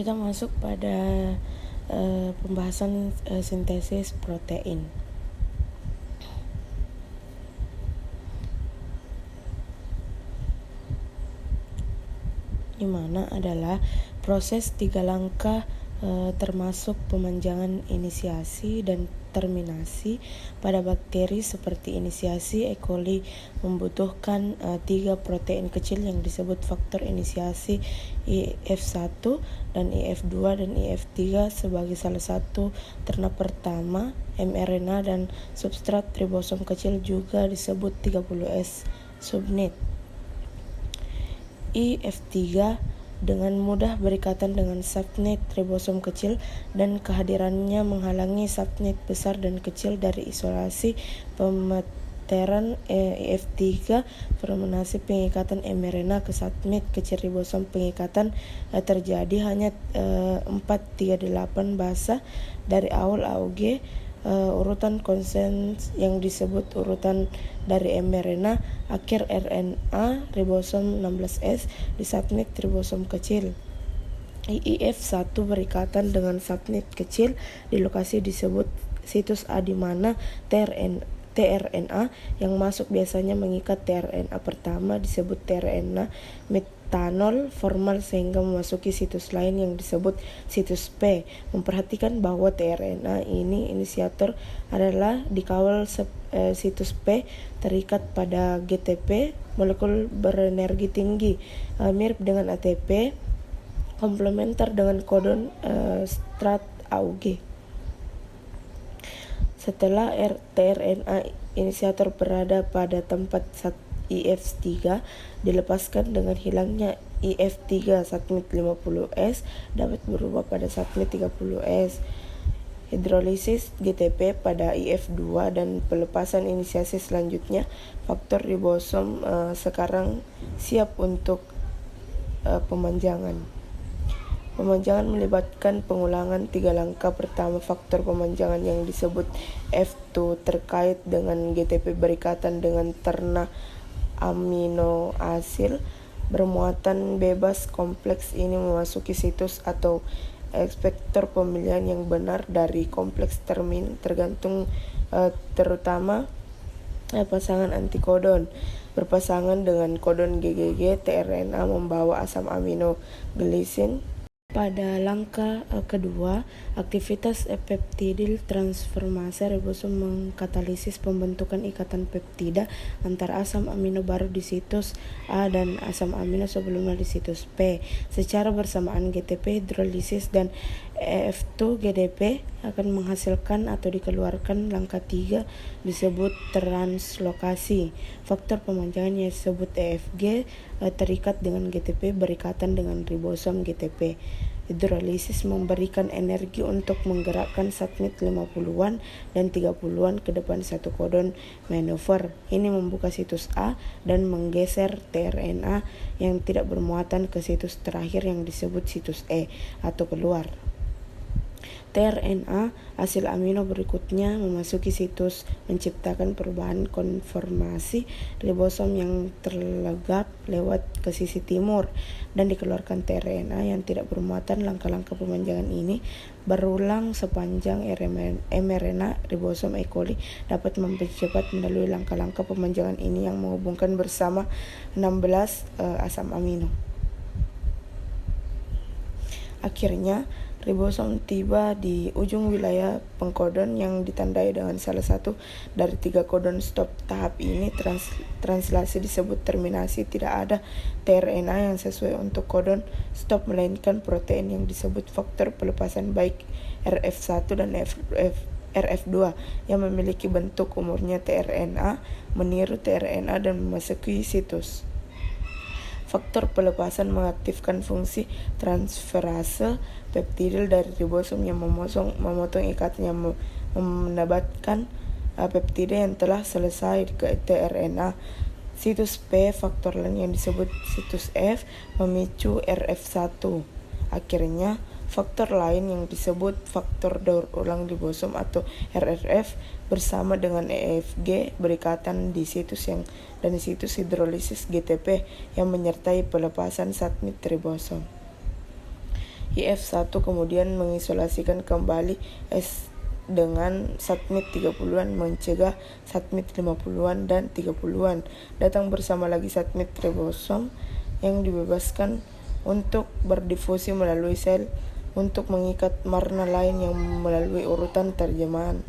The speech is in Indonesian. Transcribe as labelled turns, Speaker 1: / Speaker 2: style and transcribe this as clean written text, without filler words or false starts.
Speaker 1: kita masuk pada pembahasan sintesis protein. Di mana adalah proses 3 langkah termasuk pemanjangan inisiasi dan terminasi pada bakteri seperti inisiasi. E. coli membutuhkan 3 protein kecil yang disebut faktor inisiasi IF1 dan IF2 dan IF3 sebagai salah satu ternak pertama. mRNA dan substrat ribosom kecil juga disebut 30S subunit. IF3 dengan mudah berikatan dengan subunit ribosom kecil dan kehadirannya menghalangi subunit besar dan kecil dari isolasi pemeteran. IF3 fermentasi pengikatan mRNA ke subunit kecil ribosom pengikatan terjadi hanya 438 basa dari awal AUG. Urutan konsens yang disebut urutan dari mRNA akhir RNA ribosom 16S di subunit ribosom kecil. IF1 berikatan dengan subunit kecil di lokasi disebut situs A di mana tRNA yang masuk biasanya mengikat tRNA pertama disebut tRNA metanol formal sehingga memasuki situs lain yang disebut situs P. Memperhatikan bahwa tRNA ini inisiator adalah dikawal situs P terikat pada GTP molekul berenergi tinggi mirip dengan ATP komplementer dengan kodon strat AUG. Setelah tRNA inisiator berada pada tempat IF3 dilepaskan dengan hilangnya IF3 subunit 50S dapat berubah pada subunit 30S. Hidrolisis GTP pada IF2 dan pelepasan inisiasi selanjutnya faktor ribosom sekarang siap untuk pemanjangan. Pemanjangan melibatkan pengulangan 3 langkah pertama faktor pemanjangan yang disebut F2 terkait dengan GTP berikatan dengan ternak aminoasil bermuatan bebas. Kompleks ini memasuki situs atau ekspektor pemilihan yang benar dari kompleks termin tergantung terutama pasangan antikodon. Berpasangan dengan kodon GGG, tRNA membawa asam amino glisin. Pada langkah kedua, aktivitas peptidil transformasi ribosom mengkatalisis pembentukan ikatan peptida antara asam amino baru di situs A dan asam amino sebelumnya di situs P. Secara bersamaan GTP hidrolisis dan F2 GDP akan menghasilkan atau dikeluarkan langkah 3 disebut translokasi. Faktor pemanjangan yang disebut EFG terikat dengan GTP berikatan dengan ribosom GTP. Hidrolisis memberikan energi untuk menggerakkan subunit 50-an dan 30-an ke depan satu kodon manever. Ini membuka situs A dan menggeser tRNA yang tidak bermuatan ke situs terakhir yang disebut situs E atau keluar. tRNA asil amino berikutnya memasuki situs menciptakan perubahan konformasi ribosom yang terlegap lewat ke sisi timur dan dikeluarkan tRNA yang tidak bermuatan. Langkah-langkah pemanjangan ini berulang sepanjang mRNA ribosom E. coli dapat mempercepat melalui langkah-langkah pemanjangan ini yang menghubungkan bersama 16 asam amino. Akhirnya ribosom tiba di ujung wilayah pengkodon yang ditandai dengan salah satu dari 3 kodon stop. Tahap ini translasi disebut terminasi. Tidak ada tRNA yang sesuai untuk kodon stop melainkan protein yang disebut faktor pelepasan baik RF1 dan RF2 yang memiliki bentuk umurnya tRNA meniru tRNA dan memasuki situs. Faktor pelepasan mengaktifkan fungsi transferase peptidil dari ribosom yang memotong ikatan yang menabatkan peptida yang telah selesai ke tRNA. Situs P, faktor lain yang disebut situs F, memicu RF1. Akhirnya, faktor lain yang disebut faktor daur ulang ribosom atau RRF bersama dengan EFG berikatan di situs hidrolisis GTP yang menyertai pelepasan subunit ribosom.
Speaker 2: IF1 kemudian mengisolasikan kembali S dengan submit 30-an, mencegah submit 50-an dan 30-an. Datang bersama lagi submit ribosom yang dibebaskan untuk berdifusi melalui sel untuk mengikat marna lain yang melalui urutan terjemahan.